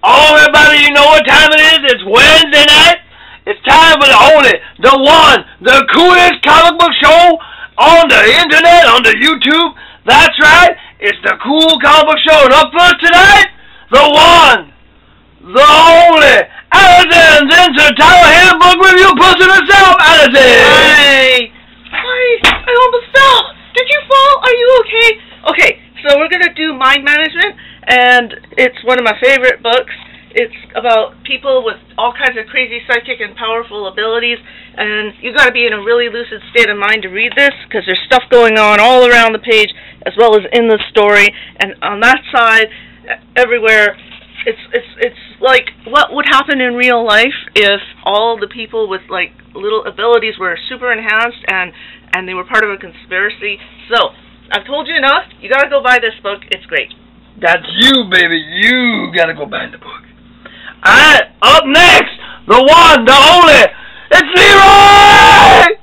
Oh, everybody, you know what time it is? It's Wednesday night. It's time for the one, the coolest comic book show on the internet, on the YouTube. That's right. It's the Cool Comic Book Show. And up first tonight, the one, the only, Allison's Insert Tower Handbook Review person herself, Allison. Hi. I almost fell. Did you fall? Are you okay? Okay, so we're going to do Mind Management, and it's one of my favorite books. It's about people with all kinds of crazy psychic and powerful abilities, and you got to be in a really lucid state of mind to read this, because there's stuff going on all around the page, as well as in the story, and on that side, everywhere, it's like what would happen in real life if all the people with like little abilities were super enhanced and they were part of a conspiracy. So, I've told you enough. You got to go buy this book. It's great. That's you, baby. You got to go buy the book. Alright, up next, the one, the only, it's Leroy!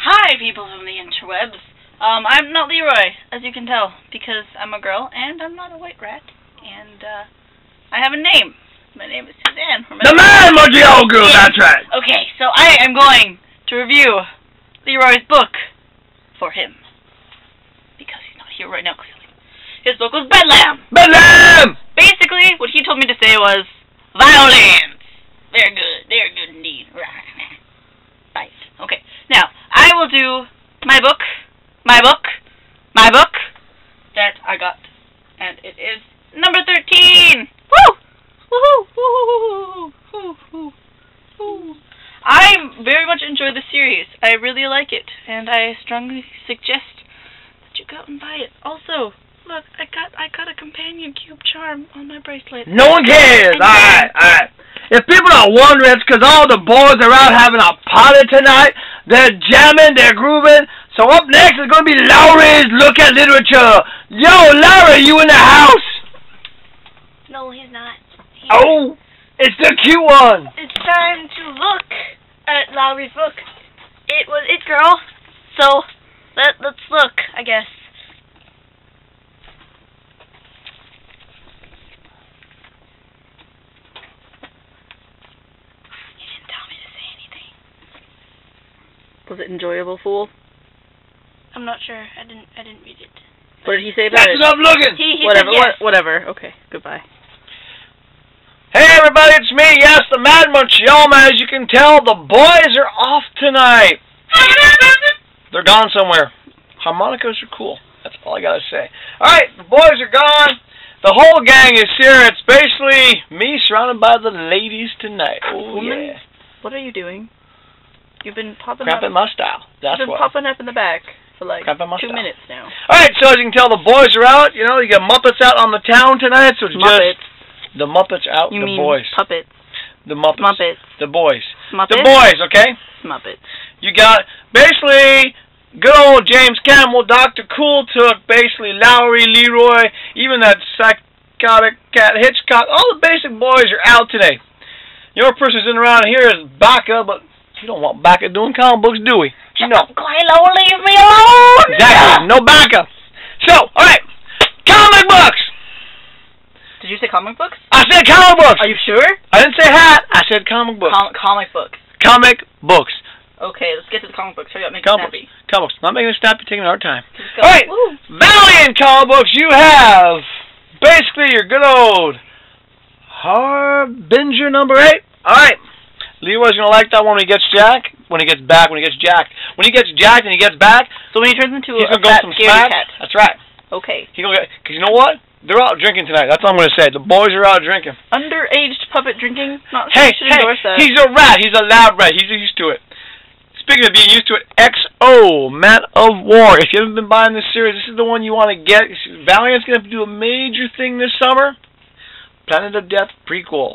Hi, people from the interwebs. I'm not Leroy, as you can tell, because I'm a girl, and I'm not a white rat, and, I have a name. My name is Suzanne. Remember? The man, Mojo Girl, that's right. Okay, so I am going to review Leroy's book for him, because he's not here right now, clearly. His book was Bedlam! Bedlam! Basically, what he told me to say was, violence! They're good indeed. Right. Okay. Now, I will do my book that I got. And it is number 13! Woo! Woohoo! Woohoo! Woohoo! Woohoo! I very much enjoy the series. I really like it. And I strongly suggest that you go out and buy it. Also, look, I got a companion cube charm on my bracelet. No one cares! Alright. If people are wondering, it's because all the boys are out having a party tonight. They're jamming, they're grooving. So up next is going to be Lowry's Look at Literature. Yo, Lowry, you in the house? No, he's not. Oh, it's the cute one. It's time to look at Lowry's book. It was it, girl. So, let's look, I guess. Was it enjoyable, fool? I'm not sure. I didn't read it. What did he say about it? That's enough looking. He Whatever. said yes. Whatever. Okay. Goodbye. Hey everybody, it's me. Yes, the Mad Munchioma. As you can tell, the boys are off tonight. They're gone somewhere. Harmonicas are cool. That's all I gotta say. All right, the boys are gone. The whole gang is here. It's basically me surrounded by the ladies tonight. Oh yeah. What are you doing? You've been popping Cramping my style. That's You've been what. popping up in the back for like 2 style. minutes now. Alright, so as you can tell, the boys are out. You know, you got Muppets out on the town tonight, so it's Muppets. just the Muppets out, You the mean boys. puppets. The Muppets. Muppets. The boys. Muppets? The boys, okay? Muppets. You got, basically, good old James Campbell, Dr. Cool took, basically, Lowry, Leroy, even that psychotic cat Hitchcock. All the basic boys are out today. The only person who's in around here is Baka, but you don't want Baka doing comic books, do we? No. Kylo, leave me alone! Exactly. No Baka. So, alright. Comic books! Did you say comic books? I said comic books! Are you sure? I didn't say hat. I said comic books. Comic books. Comic books. Okay, let's get to the comic books. Hurry up, make it Comic snappy. books. Comic books. Not making it snappy, taking our time. Let's go. Alright. Woo. Valiant comic books, you have basically your good old Harbinger number 8. Alright. Leroy's gonna like that one when he gets jacked. When he gets back, when he gets jacked. When he gets jacked and he gets back, So when he turns into he's a gonna go fat, some scaredy smack. cat. That's right. Okay. He gonna get, cause you know what? They're out drinking tonight. That's all I'm gonna say. The boys are out drinking. Underaged puppet drinking? Not sure Hey, you should endorse that. he's a rat. He's a loud rat. He's used to it. Speaking of being used to it, XO, Man of War. If you haven't been buying this series, this is the one you want to get. Valiant's going to do a major thing this summer. Planet of Death prequel.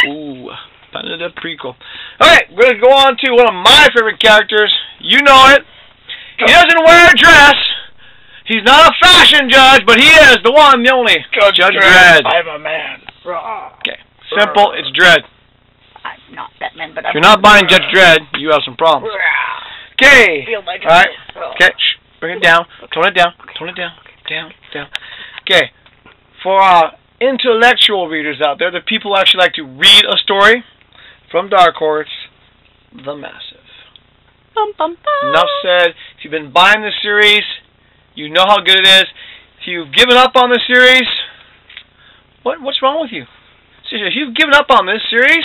Ooh, Planet of Death prequel. Alright, we're going to go on to one of my favorite characters. You know it. He doesn't wear a dress. He's not a fashion judge, but he is the one, the only. Judge Dredd. I'm a man. Okay, simple, it's Dredd. I'm not Batman, but If you're not buying Judge Dredd, you have some problems. Okay. Alright. Okay. Shh. Bring it down. Tone it down. Tone it down. Down. Okay. For intellectual readers out there, the people who actually like to read a story, from Dark Horse, The Massive. Bum, bum, bum. Enough said. If you've been buying the series, you know how good it is. If you've given up on the series, what's wrong with you? Seriously, if you've given up on this series,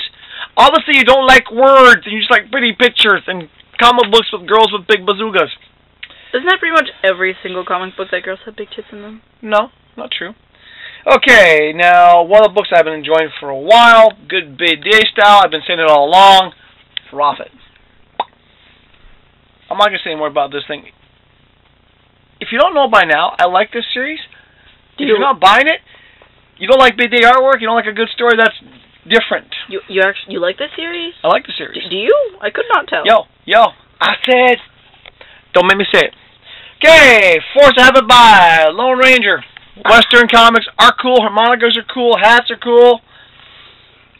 obviously you don't like words and you just like pretty pictures and comic books with girls with big bazookas. Isn't that pretty much every single comic book that girls have big tits in them? No, not true. Okay, now one of the books I've been enjoying for a while, good BD style, I've been saying it all along, Prophet. I'm not going to say more about this thing. If you don't know by now, I like this series. If you're not buying it, you don't like BD artwork, you don't like a good story, that's different. You like this series? I like the series. Do you? I could not tell. Yo, I said, don't make me say it. Okay, Force to Have It By, Lone Ranger. Western comics are cool, harmonicas are cool, hats are cool.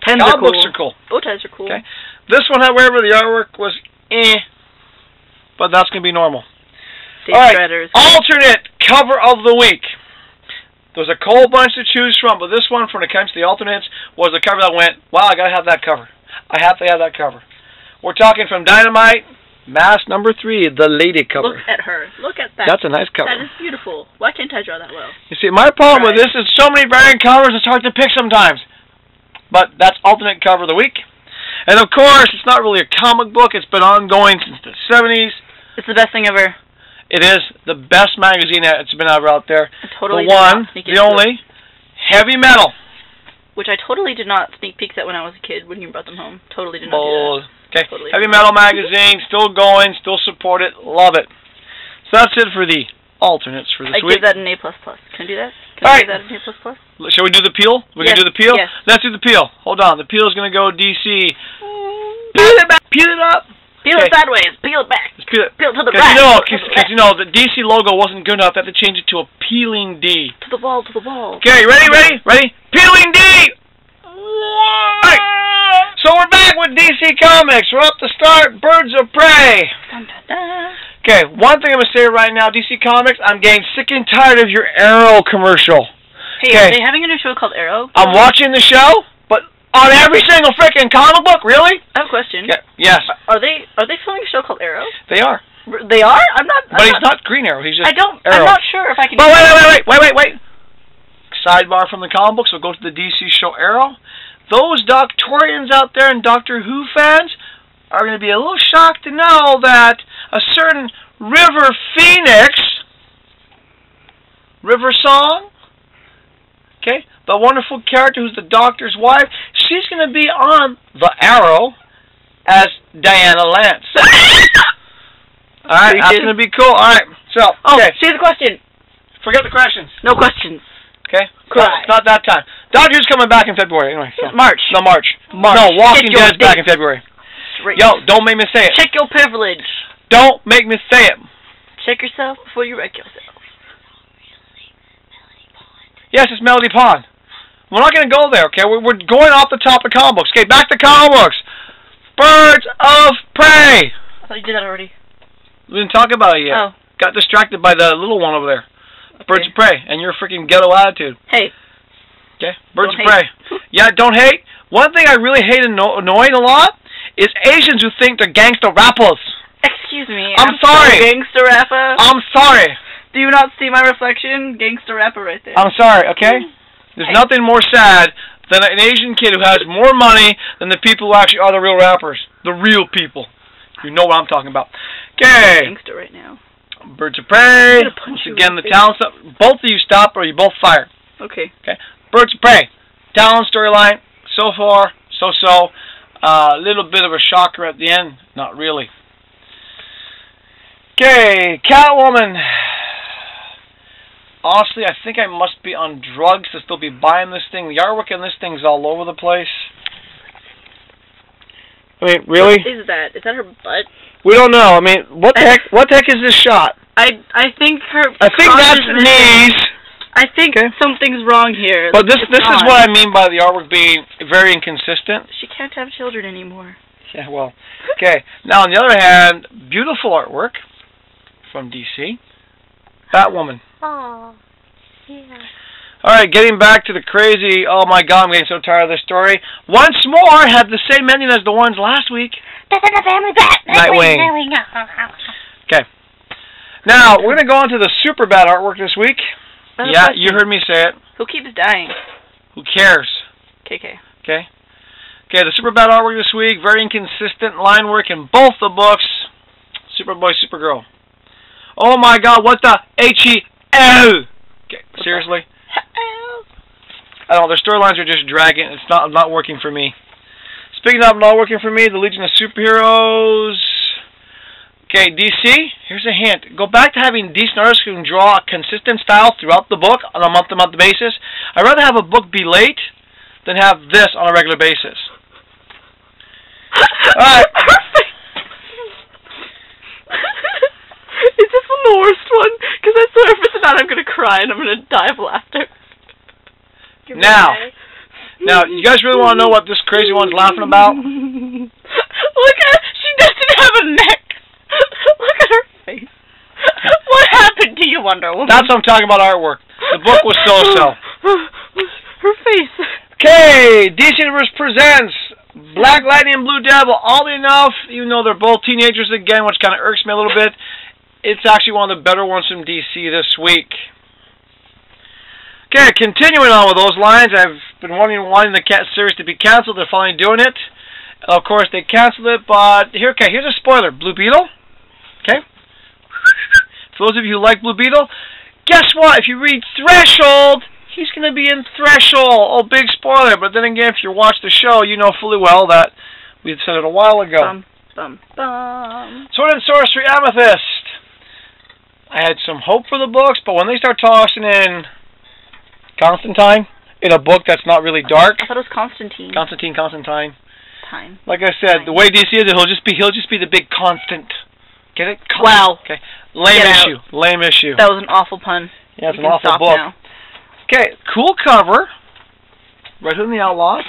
Pens are comic cool. books are cool. Bow ties are cool. Okay. This one, however, the artwork was but that's going to be normal. Dave All right, Shredder's. alternate cover of the week. There's a whole bunch to choose from, but this one, from the comes to the alternates, was the cover that went, wow, I got to have that cover. I have to have that cover. We're talking from Dynamite, Mask number 3, the lady cover. Look at her. Look at that. That's a nice cover. That is beautiful. Why can't I draw that well? You see, my problem with this is so many variant covers, it's hard to pick sometimes. But that's alternate cover of the week. And of course, it's not really a comic book. It's been ongoing since the 70s. It's the best thing ever. It is the best magazine that's been ever out there. Totally the one, the only, Heavy Metal. Which I totally did not sneak peeks at when I was a kid when you brought them home. Totally did not do that. Okay, Totally. Heavy Metal magazine, still going, still support it, love it. So that's it for the alternates for this I week. give that an A++. Can I do that? Can All I right. give that an A++? Shall we do the peel? We're Yes. going to do the peel? Yes. Let's do the peel. Hold on. The peel is going to go DC. Peel it back. Peel it up. Peel it sideways. Peel it back. Let's peel it. Peel to the Because right. you know, the DC logo wasn't good enough. They had to change it to a peeling D. To the wall, to the wall. Okay, ready? Peeling D! Alright, so we're back with DC Comics. We're up to start Birds of Prey. Dun, dun, dun. Okay, one thing I'm going to say right now, DC Comics, I'm getting sick and tired of your Arrow commercial. Hey, Okay. are they having a new show called Arrow? I'm watching the show, but on every single freaking comic book, really? I have a question. Yeah, yes, Are they filming a show called Arrow? they are. They are? I'm not. But he's not Green Arrow, he's just Arrow. I'm not sure if I can. But wait. Sidebar from the comic books, we'll go to the DC show Arrow. Those Doctorians out there and Doctor Who fans are going to be a little shocked to know that a certain River Phoenix, River Song, okay, the wonderful character who's the Doctor's wife, she's going to be on the Arrow as Diana Lance. Alright, that's going to be cool. Alright, so, okay. Here's a question. Forget the questions. No questions. Okay? Cry. It's not that time. Doctor's coming back in February anyway. So. March. No, March. March. No, Walking Check your Dead's back date. in February. Straight. Yo, don't make me say it. Check your privilege. Don't make me say it. Check yourself before you wreck yourself. Yes, it's Melody Pond. We're not going to go there, okay? We're going off the top of comic books. Okay, back to comic books. Birds of Prey. I thought you did that already. We didn't talk about it yet. Oh. Got distracted by the little one over there. Okay. Birds of Prey, and your freaking ghetto attitude. Hey. Okay, Birds Don't of Prey. hate. Yeah, don't hate. One thing I really hate annoying a lot is Asians who think they're gangster rappers. Excuse me. I'm sorry. So gangster rapper. I'm sorry. Do you not see my reflection? Gangster rapper right there. I'm sorry, okay? There's Hey. nothing more sad than an Asian kid who has more money than the people who actually are the real rappers. The real people. You know what I'm talking about. Okay. Gangster right now. Birds of Prey. I'm gonna punch Once you again, in the the talent stuff. Both of you stop or you both fire. Okay. Okay. Birds of Prey. Talent storyline. So far, so-so. A little bit of a shocker at the end. Not really. Okay. Catwoman. Honestly, I think I must be on drugs to still be buying this thing. The artwork in this thing's all over the place. I mean, really? What is that? Is that her butt? We don't know. I mean, what the heck? What the heck is this shot? I think her. I think that's knees. I think Okay. something's wrong here. But this It's is odd. what I mean by the artwork being very inconsistent. She can't have children anymore. Yeah, well, okay. Now, on the other hand, beautiful artwork from DC. Batwoman. Oh, yeah. All right, getting back to the crazy. Oh my God, I'm getting so tired of this story. Once more, had the same ending as the ones last week. Nightwing. Okay. Now we're gonna go on to the super bad artwork this week. Yeah, you heard me say it. Who keeps dying? Who cares? KK. Okay. Okay, the super bad artwork this week. Very inconsistent line work in both the books. Superboy, Supergirl. Oh my God, what the H-E-L? Okay, seriously? I don't know, their storylines are just dragging. It's not working for me. Speaking of not working for me, the Legion of Superheroes. Okay, DC, here's a hint. Go back to having decent artists who can draw a consistent style throughout the book on a month-to-month basis. I'd rather have a book be late than have this on a regular basis. Alright. Is this one the worst one? Because I swear if it's not, I'm going to cry and I'm going to die of laughter. Now, you guys really want to know what this crazy one's laughing about? Look at, she doesn't have a neck. Look at her face. What happened to you, Wonder Woman? That's what I'm talking about artwork. The book was so-so. Her face. Okay, DC Universe presents Black Lightning and Blue Devil. Oddly enough, even though they're both teenagers again, which kind of irks me a little bit, it's actually one of the better ones from DC this week. Okay, continuing on with those lines, I've been wanting the series to be canceled. They're finally doing it. Of course, they canceled it, but here's a spoiler. Blue Beetle. Okay. For those of you who like Blue Beetle, guess what? If you read Threshold, he's going to be in Threshold. Oh, big spoiler. But then again, if you watch the show, you know fully well that we said it a while ago. Sword and Sorcery Amethyst. I had some hope for the books, but when they start tossing in Constantine in a book that's not really dark. I thought it was Constantine. Constantine. Time. Like I said, the way DC is, he'll just be the big constant. Get it? Wow. Okay. Lame issue. That was an awful pun. Yeah, it's an awful book. Now. Okay, cool cover. Red Hood and the Outlaws.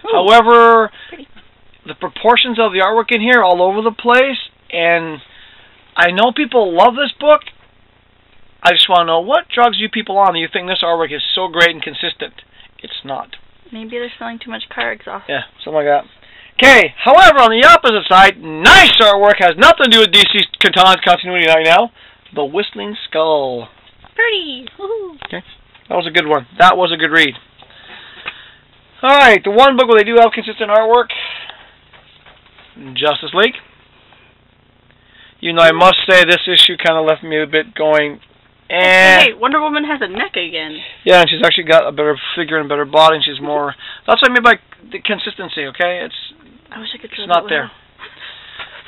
Ooh. However, the proportions of the artwork in here are all over the place, and I know people love this book. I just want to know, what drugs you people on that you think this artwork is so great and consistent? It's not. Maybe they're selling too much car exhaust. Yeah, something like that. Okay, however, on the opposite side, nice artwork, has nothing to do with DC's continuity right now. The Whistling Skull. Pretty. Woohoo. Okay, that was a good one. That was a good read. Alright, the one book where they do have consistent artwork, Justice League. Even though I must say this issue kind of left me a bit going, Hey, Wonder Woman has a neck again. Yeah, and she's actually got a better figure and better body, and she's more... That's what I mean by the consistency, okay? I wish I could it's not there.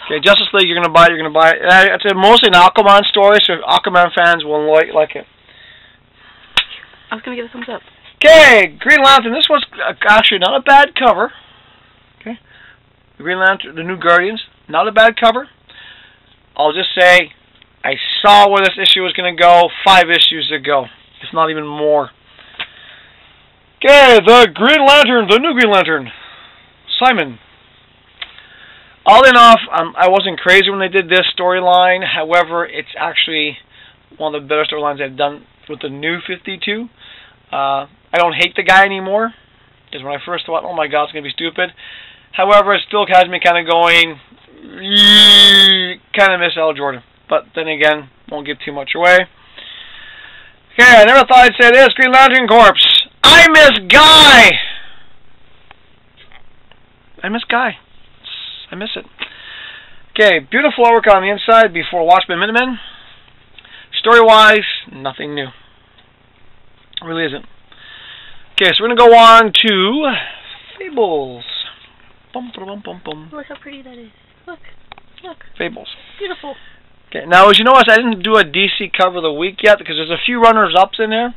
Okay, Justice League, you're going to buy it. It's mostly an Aquaman story, so Aquaman fans will like it. I was going to give a thumbs up. Okay, Green Lantern. This one's actually not a bad cover. Okay, the Green Lantern, the New Guardians, not a bad cover. I'll just say, I saw where this issue was going to go 5 issues ago. If not even more. Okay, the Green Lantern, the New Green Lantern. Simon. All enough, I wasn't crazy when they did this storyline. However, it's actually one of the better storylines they've done with the new 52. I don't hate the guy anymore. Because when I first thought, oh my god, it's going to be stupid. However, it still has me kind of going, kind of miss Al Jordan. But then again, won't give too much away. Okay, I never thought I'd say this. Green Lantern Corps. I miss Guy! I miss Guy. I miss it. Okay, beautiful artwork on the inside before Watchmen Minutemen. Story-wise, nothing new. It really isn't. Okay, so we're going to go on to Fables. Bum, bum, bum, bum. Look how pretty that is. Look. Look. Fables. Beautiful. Okay, now as you notice, I didn't do a DC cover of the week yet because there's a few runners-ups in there.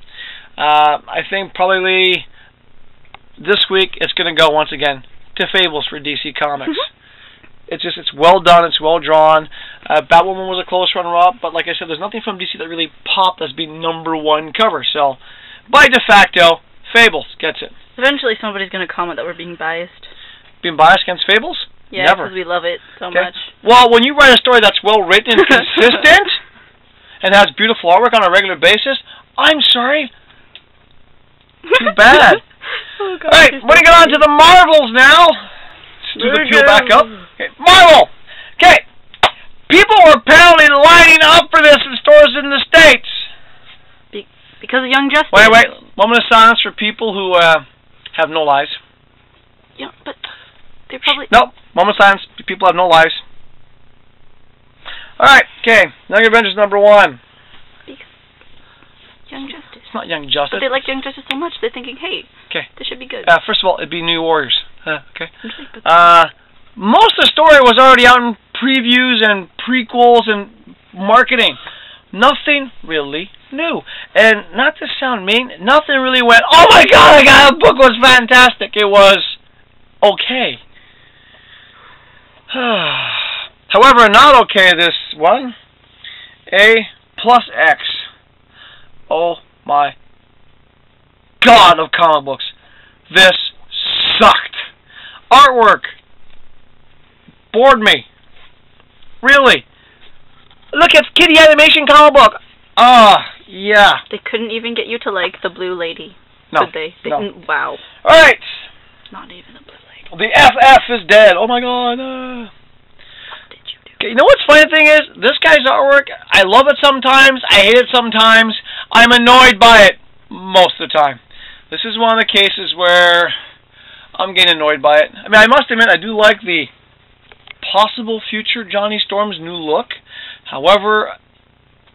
I think probably this week it's going to go once again to Fables for DC Comics. It's well done, it's well drawn. Batwoman was a close runner-up, but like I said, there's nothing from DC that really popped as being #1 cover. So, by de facto, Fables gets it. Eventually somebody's going to comment that we're being biased. Being biased against Fables? Yeah, never. because we love it so much. Well, when you write a story that's well written and consistent, and has beautiful artwork on a regular basis, I'm sorry, Too bad. Oh, God, All right, we're going to get on to the Marvels now. Let's do the peel back up. Okay, Marvel. Okay. People were apparently lining up for this in stores in the States. Because of Young Justice. Wait. Moment of silence for people who have no lives. Yeah, but they probably... Nope. Moment of silence. People have no lives. All right. Okay. Young Avengers #1. Young Justice. It's not Young Justice. But they like Young Justice so much, they're thinking, hey, this should be good. First of all, it'd be New Warriors. Okay. Most of the story was already out in previews and prequels and marketing. Nothing really new. And not to sound mean, nothing really went, oh my God, that book was fantastic. It was okay. However, not okay, this one. A+X. Oh my God of comic books. This sucked. Artwork bored me. Really. Look, it's kiddie animation comic book. Yeah. They couldn't even get you to like the Blue Lady. No. Could they? No. Wow. Alright. Not even the Blue Lady. The FF is dead. Oh my God. What did you do? Okay, you know what's funny thing is? This guy's artwork, I love it sometimes, I hate it sometimes, I'm annoyed by it most of the time. This is one of the cases where I'm getting annoyed by it. I mean, I must admit, I do like the possible future Johnny Storm's new look. However,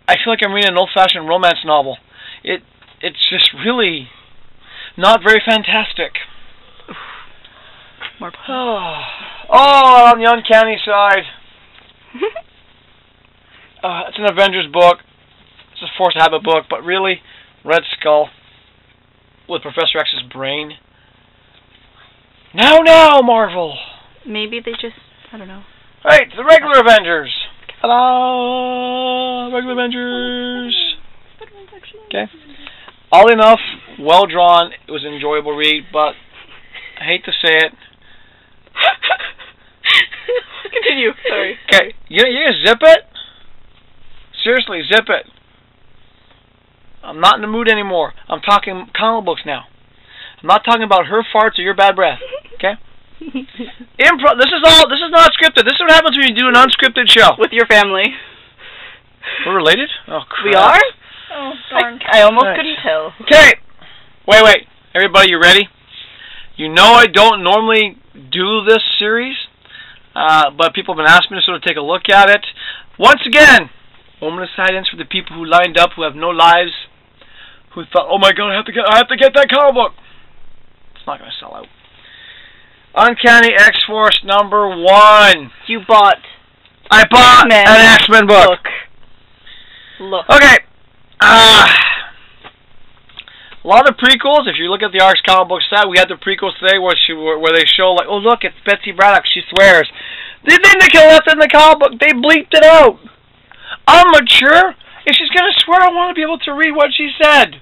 I feel like I'm reading an old-fashioned romance novel. It's just really not very fantastic. More on the uncanny side. It's an Avengers book. It's a Force Habit book, but really, Red Skull with Professor X's brain. Now, Marvel. Maybe they just, I don't know. Right, the regular Avengers. Hello, regular Avengers. Okay. All enough, well drawn. It was an enjoyable read, but I hate to say it. Continue. Sorry. Okay, you zip it. Seriously, zip it. I'm not in the mood anymore. I'm talking comic books now. I'm not talking about her farts or your bad breath. Okay. Improv. This is not scripted. This is what happens when you do an unscripted show with your family. We're related? Oh, crap. We are? Oh, darn. I almost couldn't tell. Okay. Wait. Everybody, you ready? You know I don't normally do this series, but people have been asking me to sort of take a look at it. Once again, moment of silence for the people who lined up, who have no lives, who thought, oh my God, I have to get that comic book. It's not going to sell out. Uncanny X-Force #1. You bought. I bought an X-Men book. Look. Okay. A lot of prequels. If you look at the Arcs comic book set, we had the prequels today where they show like, oh look, it's Betsy Braddock. She swears. They didn't kill that in the comic book. They bleeped it out. I'm mature. If she's gonna swear, I want to be able to read what she said.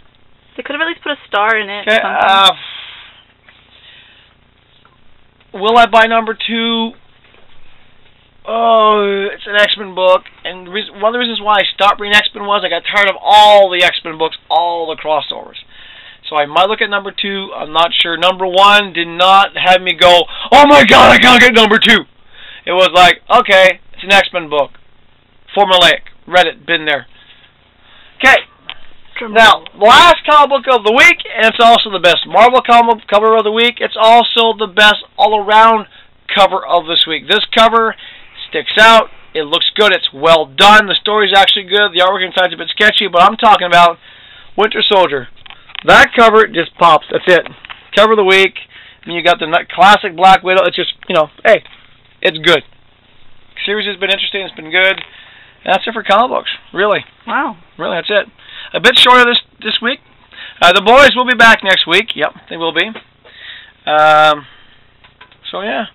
They could have at least put a star in it. Okay. Will I buy #2? Oh, it's an X-Men book, and one of the reasons why I stopped reading X-Men was I got tired of all the X-Men books, all the crossovers. So I might look at #2. I'm not sure. #1 did not have me go, oh my God, I gotta get #2. It was like, okay, it's an X-Men book. Formulaic. Read it. Been there. Okay. Now, last comic book of the week, and it's also the best Marvel comic cover of the week. It's also the best all-around cover of this week. This cover sticks out. It looks good. It's well done. The story's actually good. The artwork inside's a bit sketchy, but I'm talking about Winter Soldier. That cover just pops. That's it. Cover of the week. And you got the classic Black Widow. It's just, hey, it's good. The series has been interesting. It's been good. And that's it for comic books. Really. Wow. Really, that's it. A bit shorter this week. The boys will be back next week. Yep, they will be. So, yeah.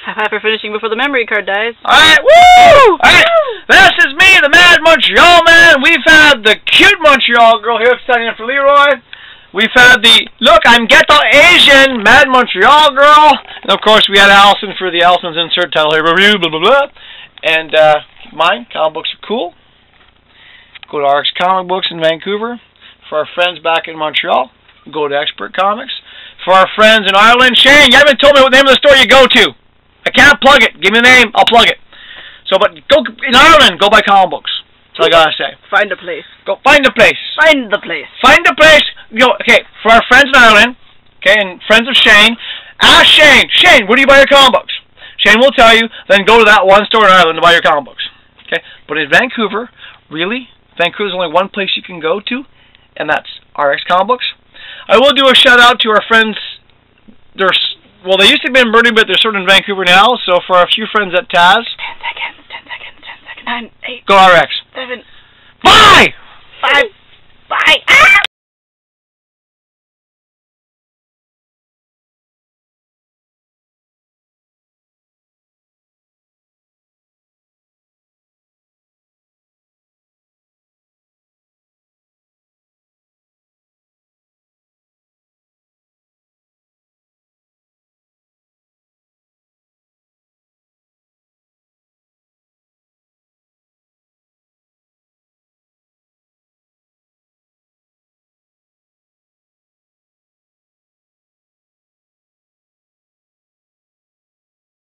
Have for finishing before the memory card dies. Alright, woo! Alright, this is me, the Mad Montreal Man. We've had the cute Montreal girl here standing in for Leroy. We've had the, look, I'm ghetto Asian, Mad Montreal girl. And, of course, we had Allison for the Allison's Insert Title Here Review, blah, blah, blah. And, mine, comic books are cool. Go to Arcs Comic Books in Vancouver. For our friends back in Montreal, go to Expert Comics. For our friends in Ireland, Shane, you haven't told me what name of the store you go to. I can't plug it. Give me the name, I'll plug it. So, but go in Ireland, go buy comic books. That's all I gotta say. Find a place. Go find a place. Find the place. Find a place. Okay, for our friends in Ireland, okay, and friends of Shane, ask Shane. Shane, where do you buy your comic books? Shane will tell you. Then go to that one store in Ireland to buy your comic books. Okay, but in Vancouver, really, Vancouver's only one place you can go to, and that's RX Comic Books. I will do a shout out to our friends. Well, they used to be in Burnaby, but they're sort of in Vancouver now. So for a few friends at Taz, 10 seconds, 10 seconds, 10 seconds. 9, 8, go RX. 7. Bye! 5. Bye. Ah!